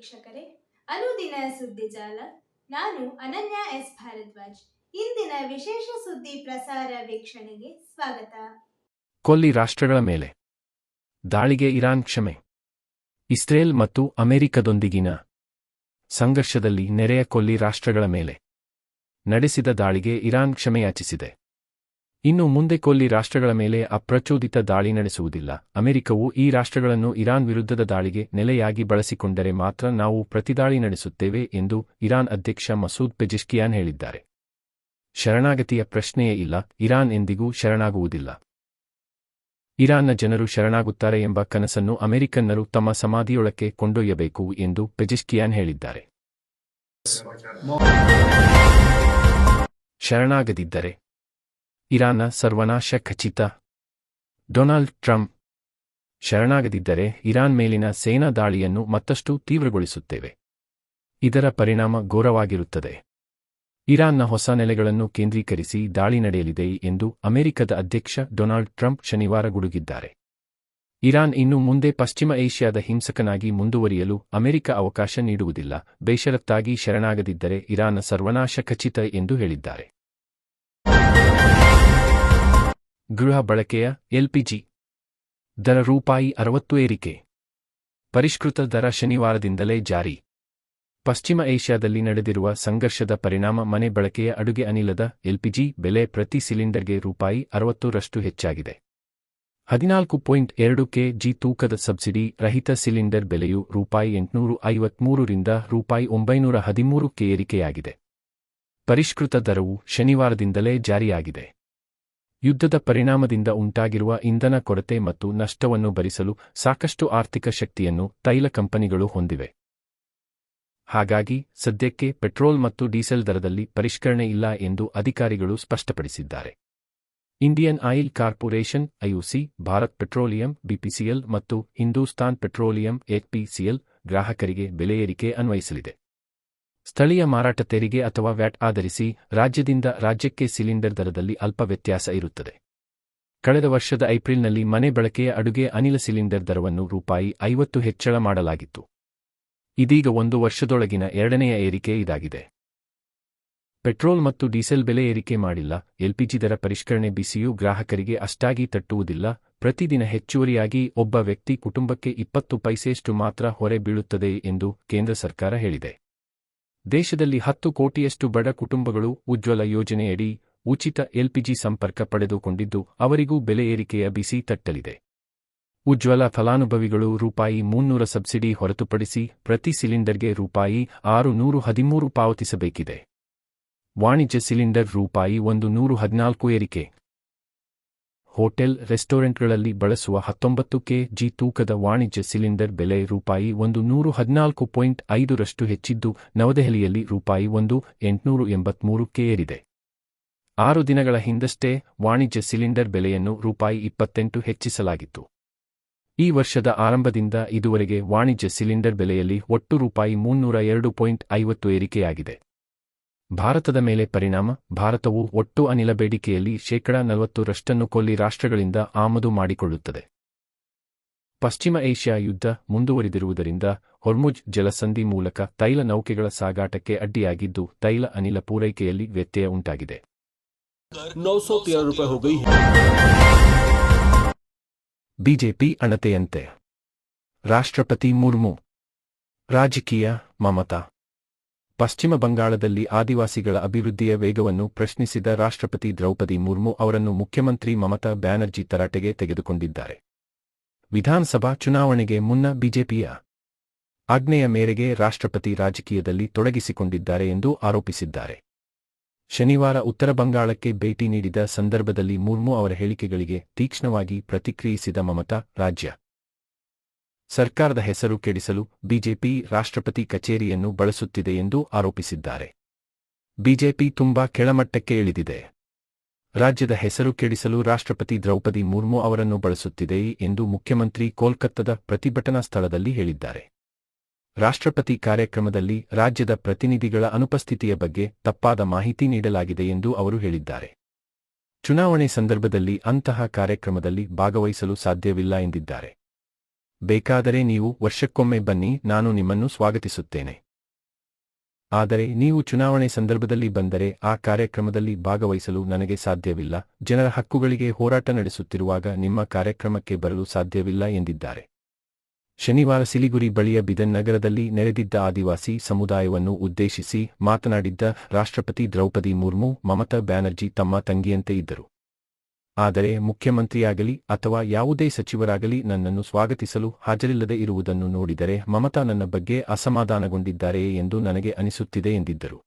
ವೀಕ್ಷಕರೇ, ಅನುದಿನ ಸುದ್ದಿ ಜಾಲ. ನಾನು ಅನನ್ಯ ಎಸ್ ಭಾರದ್ವಾಜ್. ಇಂದಿನ ವಿಶೇಷ ಸುದ್ದಿ ಪ್ರಸಾರ ವೀಕ್ಷಣೆಗೆ ಸ್ವಾಗತ. ಕೊಲ್ಲಿ ರಾಷ್ಟ್ರಗಳ ಮೇಲೆ ದಾಳಿಗೆ ಇರಾನ್ ಕ್ಷಮೆ. ಇಸ್ರೇಲ್ ಮತ್ತು ಅಮೆರಿಕದೊಂದಿಗಿನ ಸಂಘರ್ಷದಲ್ಲಿ ನೆರೆಯ ಕೊಲ್ಲಿ ರಾಷ್ಟ್ರಗಳ ಮೇಲೆ ನಡೆಸಿದ ದಾಳಿಗೆ ಇರಾನ್ ಕ್ಷಮೆಯಾಚಿಸಿದೆ. ಇನ್ನು ಮುಂದೆ ಕೊಲ್ಲಿ ರಾಷ್ಟ್ರಗಳ ಮೇಲೆ ಅಪ್ರಚೋದಿತ ದಾಳಿ ನಡೆಸುವುದಿಲ್ಲ. ಅಮೆರಿಕವು ಈ ರಾಷ್ಟ್ರಗಳನ್ನು ಇರಾನ್ ವಿರುದ್ಧದ ದಾಳಿಗೆ ನೆಲೆಯಾಗಿ ಬಳಸಿಕೊಂಡರೆ ಮಾತ್ರ ನಾವು ಪ್ರತಿದಾಳಿ ನಡೆಸುತ್ತೇವೆ ಎಂದು ಇರಾನ್ ಅಧ್ಯಕ್ಷ ಮಸೂದ್ ಪೆಜಿಶ್ಕಿಯಾನ್ ಹೇಳಿದ್ದಾರೆ. ಶರಣಾಗತಿಯ ಪ್ರಶ್ನೆಯೇ ಇಲ್ಲ, ಇರಾನ್ ಎಂದಿಗೂ ಶರಣಾಗುವುದಿಲ್ಲ. ಇರಾನ್ನ ಜನರು ಶರಣಾಗುತ್ತಾರೆ ಎಂಬ ಕನಸನ್ನು ಅಮೆರಿಕನ್ನರು ತಮ್ಮ ಸಮಾಧಿಯೊಳಕ್ಕೆ ಕೊಂಡೊಯ್ಯಬೇಕು ಎಂದು ಪೆಜಿಶ್ಕಿಯಾನ್ ಹೇಳಿದ್ದಾರೆ. ಶರಣಾಗದಿದ್ದರೆ ಇರಾನ್ನ ಸರ್ವನಾಶ ಖಚಿತ. ಡೊನಾಲ್ಡ್ ಟ್ರಂಪ್: ಶರಣಾಗದಿದ್ದರೆ ಇರಾನ್ ಮೇಲಿನ ಸೇನಾ ದಾಳಿಯನ್ನು ಮತ್ತಷ್ಟು ತೀವ್ರಗೊಳಿಸುತ್ತೇವೆ. ಇದರ ಪರಿಣಾಮ ಘೋರವಾಗಿರುತ್ತದೆ. ಇರಾನ್ನ ಹೊಸ ನೆಲೆಗಳನ್ನು ಕೇಂದ್ರೀಕರಿಸಿ ದಾಳಿ ನಡೆಯಲಿದೆ ಎಂದು ಅಮೆರಿಕದ ಅಧ್ಯಕ್ಷ ಡೊನಾಲ್ಡ್ ಟ್ರಂಪ್ ಶನಿವಾರ ಗುಡುಗಿದ್ದಾರೆ. ಇರಾನ್ ಇನ್ನು ಮುಂದೆ ಪಶ್ಚಿಮ ಏಷ್ಯಾದ ಹಿಂಸಕನಾಗಿ ಮುಂದುವರಿಯಲು ಅಮೆರಿಕ ಅವಕಾಶ ನೀಡುವುದಿಲ್ಲ. ಬೇಷರತ್ತಾಗಿ ಶರಣಾಗದಿದ್ದರೆ ಇರಾನ್ನ ಸರ್ವನಾಶ ಖಚಿತ ಎಂದು ಹೇಳಿದ್ದಾರೆ. ಗೃಹ ಬಳಕೆಯ ಎಲ್ಪಿಜಿ ದರ ₹60 ಏರಿಕೆ. ಪರಿಷ್ಕೃತ ದರ ಶನಿವಾರದಿಂದಲೇ ಜಾರಿ. ಪಶ್ಚಿಮ ಏಷ್ಯಾದಲ್ಲಿ ನಡೆದಿರುವ ಸಂಘರ್ಷದ ಪರಿಣಾಮ ಮನೆ ಬಳಕೆಯ ಅಡುಗೆ ಅನಿಲದ ಎಲ್ಪಿಜಿ ಬೆಲೆ ಪ್ರತಿ ಸಿಲಿಂಡರ್ಗೆ ₹60ರಷ್ಟು ಹೆಚ್ಚಾಗಿದೆ. 14.2 ಕೆಜಿ ತೂಕದ ಸಬ್ಸಿಡಿ ರಹಿತ ಸಿಲಿಂಡರ್ ಬೆಲೆಯು ₹853 ರಿಂದ ₹913ಕ್ಕೆ ಏರಿಕೆಯಾಗಿದೆ. ಪರಿಷ್ಕೃತ ದರವು ಶನಿವಾರದಿಂದಲೇ ಜಾರಿಯಾಗಿದೆ. ಯುದ್ಧದ ಪರಿಣಾಮದಿಂದ ಉಂಟಾಗಿರುವ ಇಂಧನ ಕೊರತೆ ಮತ್ತು ನಷ್ಟವನ್ನು ಭರಿಸಲು ಸಾಕಷ್ಟು ಆರ್ಥಿಕ ಶಕ್ತಿಯನ್ನು ತೈಲ ಕಂಪನಿಗಳು ಹೊಂದಿವೆ. ಹಾಗಾಗಿ ಸದ್ಯಕ್ಕೆ ಪೆಟ್ರೋಲ್ ಮತ್ತು ಡೀಸೆಲ್ ದರದಲ್ಲಿ ಪರಿಷ್ಕರಣೆ ಇಲ್ಲ ಎಂದು ಅಧಿಕಾರಿಗಳು ಸ್ಪಷ್ಟಪಡಿಸಿದ್ದಾರೆ. Indian oil corporation IOC, Bharat petroleum BPCL ಮತ್ತು ಹಿಂದೂಸ್ತಾನ್ ಪೆಟ್ರೋಲಿಯಂ ಎಚ್ಪಿಸಿಎಲ್ ಗ್ರಾಹಕರಿಗೆ ಬೆಲೆ ಏರಿಕೆ ಅನ್ವಯಿಸಲಿದೆ. ಸ್ಥಳೀಯ ಮಾರಾಟ ತೆರಿಗೆ ಅಥವಾ ವ್ಯಾಟ್ ಆಧರಿಸಿ ರಾಜ್ಯದಿಂದ ರಾಜ್ಯಕ್ಕೆ ಸಿಲಿಂಡರ್ ದರದಲ್ಲಿ ಅಲ್ಪ ವ್ಯತ್ಯಾಸ ಇರುತ್ತದೆ. ಕಳೆದ ವರ್ಷದ ಏಪ್ರಿಲ್ನಲ್ಲಿ ಮನೆ ಬಳಕೆಯ ಅಡುಗೆ ಅನಿಲ ಸಿಲಿಂಡರ್ ದರವನ್ನು ₹50 ಹೆಚ್ಚಳ ಮಾಡಲಾಗಿತ್ತು. ಇದೀಗ ಒಂದು ವರ್ಷದೊಳಗಿನ ಎರಡನೆಯ ಏರಿಕೆ ಇದಾಗಿದೆ. ಪೆಟ್ರೋಲ್ ಮತ್ತು ಡೀಸೆಲ್ ಬೆಲೆ ಏರಿಕೆ ಮಾಡಿಲ್ಲ. ಎಲ್ಪಿಜಿ ದರ ಪರಿಷ್ಕರಣೆ ಬಿಸಿಯು ಗ್ರಾಹಕರಿಗೆ ಅಷ್ಟಾಗಿ ತಟ್ಟುವುದಿಲ್ಲ. ಪ್ರತಿದಿನ ಹೆಚ್ಚುವರಿಯಾಗಿ ಒಬ್ಬ ವ್ಯಕ್ತಿ ಕುಟುಂಬಕ್ಕೆ 20 ಪೈಸೆಯಷ್ಟು ಮಾತ್ರ ಹೊರೆ ಬೀಳುತ್ತದೆ ಎಂದು ಕೇಂದ್ರ ಸರ್ಕಾರ ಹೇಳಿದೆ. ದೇಶದಲ್ಲಿ 10 ಕೋಟಿಯಷ್ಟು ಬಡ ಕುಟುಂಬಗಳು ಉಜ್ವಲ ಯೋಜನೆಯಡಿ ಉಚಿತ ಎಲ್ಪಿಜಿ ಸಂಪರ್ಕ ಪಡೆದುಕೊಂಡಿದ್ದು ಅವರಿಗೂ ಬೆಲೆ ಏರಿಕೆಯ ಬಿಸಿ ತಟ್ಟಲಿದೆ. ಉಜ್ವಲ ಫಲಾನುಭವಿಗಳು ₹300 ಸಬ್ಸಿಡಿ ಹೊರತುಪಡಿಸಿ ಪ್ರತಿ ಸಿಲಿಂಡರ್ಗೆ ₹613 ಪಾವತಿಸಬೇಕಿದೆ. ವಾಣಿಜ್ಯ ಸಿಲಿಂಡರ್ ₹114 ಏರಿಕೆ. ಹೋಟೆಲ್, ರೆಸ್ಟೋರೆಂಟ್ಗಳಲ್ಲಿ ಬಳಸುವ 19 ಕೆಜಿ ತೂಕದ ವಾಣಿಜ್ಯ ಸಿಲಿಂಡರ್ ಬೆಲೆ ₹114.5ರಷ್ಟು ಹೆಚ್ಚಿದ್ದು ನವದೆಹಲಿಯಲ್ಲಿ ₹1883ಕ್ಕೆ ಏರಿದೆ. 6 ದಿನಗಳ ಹಿಂದಷ್ಟೇ ವಾಣಿಜ್ಯ ಸಿಲಿಂಡರ್ ಬೆಲೆಯನ್ನು ₹28 ಹೆಚ್ಚಿಸಲಾಗಿತ್ತು. ಈ ವರ್ಷದ ಆರಂಭದಿಂದ ಇದುವರೆಗೆ ವಾಣಿಜ್ಯ ಸಿಲಿಂಡರ್ ಬೆಲೆಯಲ್ಲಿ ಒಟ್ಟು ₹302.50 ಏರಿಕೆಯಾಗಿದೆ. ಭಾರತದ ಮೇಲೆ ಪರಿಣಾಮ. ಭಾರತವು ಒಟ್ಟು ಅನಿಲ ಬೇಡಿಕೆಯಲ್ಲಿ 40% ಕೊಲ್ಲಿ ರಾಷ್ಟ್ರಗಳಿಂದ ಆಮದು ಮಾಡಿಕೊಳ್ಳುತ್ತದೆ. ಪಶ್ಚಿಮ ಏಷ್ಯಾ ಯುದ್ಧ ಮುಂದುವರಿದಿರುವುದರಿಂದ ಹೊರ್ಮುಜ್ ಜಲಸಂಧಿ ಮೂಲಕ ತೈಲ ನೌಕೆಗಳ ಸಾಗಾಟಕ್ಕೆ ಅಡ್ಡಿಯಾಗಿದ್ದು ತೈಲ ಅನಿಲ ಪೂರೈಕೆಯಲ್ಲಿ ವ್ಯತ್ಯಯ ಉಂಟಾಗಿದೆ. ₹913 ಬಿಜೆಪಿ ಅಣತೆಯಂತೆ ರಾಷ್ಟ್ರಪತಿ ಮುರ್ಮು. ರಾಜಕೀಯ ಮಮತಾ. ಪಶ್ಚಿಮ ಬಂಗಾಳದಲ್ಲಿ ಆದಿವಾಸಿಗಳ ಅಭಿವೃದ್ಧಿಯ ವೇಗವನ್ನು ಪ್ರಶ್ನಿಸಿದ ರಾಷ್ಟ್ರಪತಿ ದ್ರೌಪದಿ ಮುರ್ಮು ಅವರನ್ನು ಮುಖ್ಯಮಂತ್ರಿ ಮಮತಾ ಬ್ಯಾನರ್ಜಿ ತರಾಟೆಗೆ ತೆಗೆದುಕೊಂಡಿದ್ದಾರೆ. ವಿಧಾನಸಭಾ ಚುನಾವಣೆಗೆ ಮುನ್ನ ಬಿಜೆಪಿಯ ಆಜ್ಞೆಯ ಮೇರೆಗೆ ರಾಷ್ಟ್ರಪತಿ ರಾಜಕೀಯದಲ್ಲಿ ತೊಡಗಿಸಿಕೊಂಡಿದ್ದಾರೆ ಎಂದು ಆರೋಪಿಸಿದ್ದಾರೆ. ಶನಿವಾರ ಉತ್ತರ ಬಂಗಾಳಕ್ಕೆ ಭೇಟಿ ನೀಡಿದ ಸಂದರ್ಭದಲ್ಲಿ ಮುರ್ಮು ಅವರ ಹೇಳಿಕೆಗಳಿಗೆ ತೀಕ್ಷ್ಣವಾಗಿ ಪ್ರತಿಕ್ರಿಯಿಸಿದ ಮಮತಾ, ರಾಜ್ಯ ಸರ್ಕಾರದ ಹೆಸರು ಕೆಡಿಸಲು ಬಿಜೆಪಿ ರಾಷ್ಟ್ರಪತಿ ಕಚೇರಿಯನ್ನು ಬಳಸುತ್ತಿದೆ ಎಂದು ಆರೋಪಿಸಿದ್ದಾರೆ. ಬಿಜೆಪಿ ತುಂಬಾ ಕೆಳಮಟ್ಟಕ್ಕೆ ಇಳಿದಿದೆ. ರಾಜ್ಯದ ಹೆಸರು ಕೆಡಿಸಲು ರಾಷ್ಟ್ರಪತಿ ದ್ರೌಪದಿ ಮುರ್ಮು ಅವರನ್ನು ಬಳಸುತ್ತಿದೆ ಎಂದು ಮುಖ್ಯಮಂತ್ರಿ ಕೋಲ್ಕತ್ತಾದ ಪ್ರತಿಭಟನಾ ಸ್ಥಳದಲ್ಲಿ ಹೇಳಿದ್ದಾರೆ. ರಾಷ್ಟ್ರಪತಿ ಕಾರ್ಯಕ್ರಮದಲ್ಲಿ ರಾಜ್ಯದ ಪ್ರತಿನಿಧಿಗಳ ಅನುಪಸ್ಥಿತಿಯ ಬಗ್ಗೆ ತಪ್ಪಾದ ಮಾಹಿತಿ ನೀಡಲಾಗಿದೆ ಎಂದು ಅವರು ಹೇಳಿದ್ದಾರೆ. ಚುನಾವಣೆ ಸಂದರ್ಭದಲ್ಲಿ ಅಂತಹ ಕಾರ್ಯಕ್ರಮದಲ್ಲಿ ಭಾಗವಹಿಸಲು ಸಾಧ್ಯವಿಲ್ಲ ಎಂದಿದ್ದಾರೆ. ಬೇಕಾದರೆ ನೀವು ವರ್ಷಕ್ಕೊಮ್ಮೆ ಬನ್ನಿ, ನಾನು ನಿಮ್ಮನ್ನು ಸ್ವಾಗತಿಸುತ್ತೇನೆ. ಆದರೆ ನೀವು ಚುನಾವಣೆ ಸಂದರ್ಭದಲ್ಲಿ ಬಂದರೆ ಆ ಕಾರ್ಯಕ್ರಮದಲ್ಲಿ ಭಾಗವಹಿಸಲು ನನಗೆ ಸಾಧ್ಯವಿಲ್ಲ. ಜನರ ಹಕ್ಕುಗಳಿಗೆ ಹೋರಾಟ ನಡೆಸುತ್ತಿರುವಾಗ ನಿಮ್ಮ ಕಾರ್ಯಕ್ರಮಕ್ಕೆ ಬರಲು ಸಾಧ್ಯವಿಲ್ಲ ಎಂದಿದ್ದಾರೆ. ಶನಿವಾರ ಸಿಲಿಗುರಿ ಬಳಿಯ ಬಿದನ್ ನಗರದಲ್ಲಿ ನೆರೆದಿದ್ದ ಆದಿವಾಸಿ ಸಮುದಾಯವನ್ನು ಉದ್ದೇಶಿಸಿ ಮಾತನಾಡಿದ್ದ ರಾಷ್ಟ್ರಪತಿ ದ್ರೌಪದಿ ಮುರ್ಮು, ಮಮತಾ ಬ್ಯಾನರ್ಜಿ ತಮ್ಮ ತಂಗಿಯಂತೆ ಇದ್ದರು. ಆದರೆ ಮುಖ್ಯಮಂತ್ರಿಯಾಗಲಿ ಅಥವಾ ಯಾವುದೇ ಸಚಿವರಾಗಲಿ ನನ್ನನ್ನು ಸ್ವಾಗತಿಸಲು ಹಾಜರಿಲ್ಲದೆ ಇರುವುದನ್ನು ನೋಡಿದರೆ ಮಮತಾ ನನ್ನ ಬಗ್ಗೆ ಅಸಮಾಧಾನಗೊಂಡಿದ್ದಾರೆಯೇ ಎಂದು ನನಗೆ ಅನಿಸುತ್ತಿದೆ ಎಂದಿದ್ದರು.